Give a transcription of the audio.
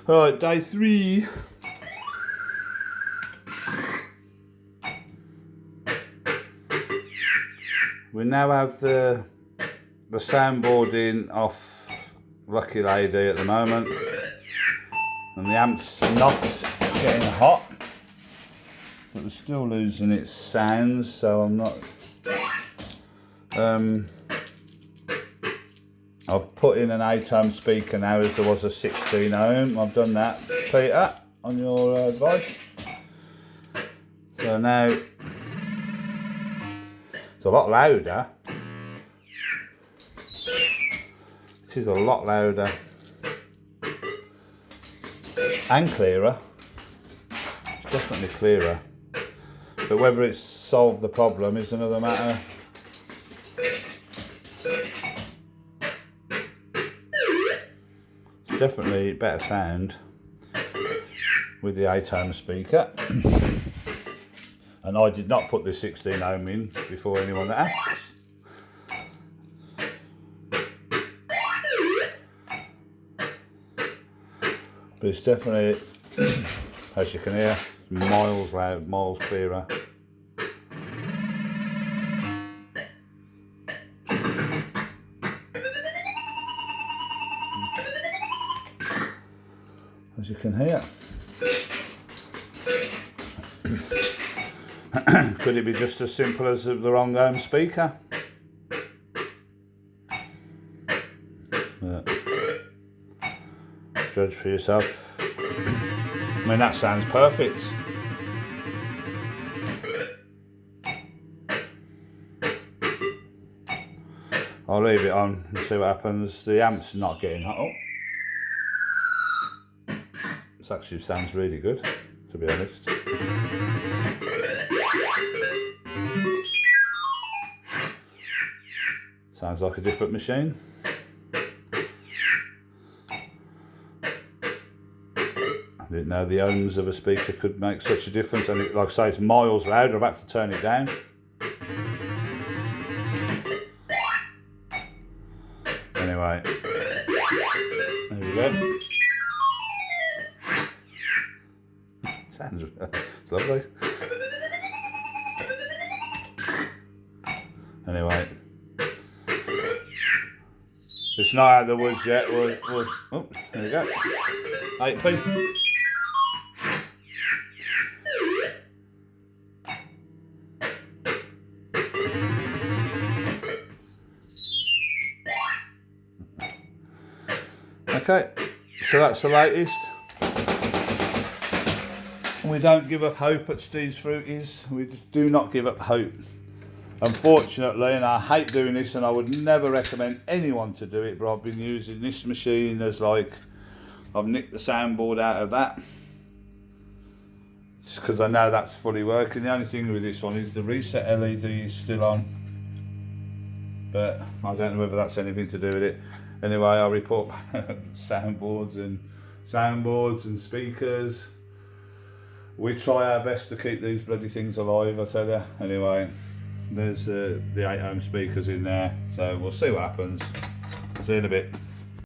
Right, day 3. We now have the soundboard in off Lucky Lady at the moment, and the amp's not getting hot, but we're still losing its sounds, so I'm not. I've put in an 8-ohm speaker now as there was a 16-ohm. I've done that, Peter, on your advice. So now it's a lot louder. It is a lot louder and clearer. It's definitely clearer. But whether it's solved the problem is another matter. Definitely better sound with the 8-ohm speaker. And I did not put the 16-ohm in before anyone asks. But it's definitely, as you can hear, miles loud, miles clearer. As you can hear. Could it be just as simple as the wrong ohm speaker? Yeah. Judge for yourself. I mean, that sounds perfect. I'll leave it on and see what happens. The amp's not getting hot. Oh. This actually sounds really good, to be honest. Sounds like a different machine. I didn't know the ohms of a speaker could make such a difference, and it, like I say, it's miles louder. I've had to turn it down. Anyway, there we go. Sounds lovely. Anyway, it's not out of the woods yet. Oh, there we go. 8p. Okay, so that's the latest. We don't give up hope at Steve's Fruities. We just do not give up hope. Unfortunately, and I hate doing this and I would never recommend anyone to do it, but I've been using this machine as like, I've nicked the soundboard out of that. Just because I know that's fully working. The only thing with this one is the reset LED is still on. But I don't know whether that's anything to do with it. Anyway, I'll report soundboards and speakers. We try our best to keep these bloody things alive, I tell you. Anyway, there's the 8-ohm speakers in there, so we'll see what happens. See you in a bit.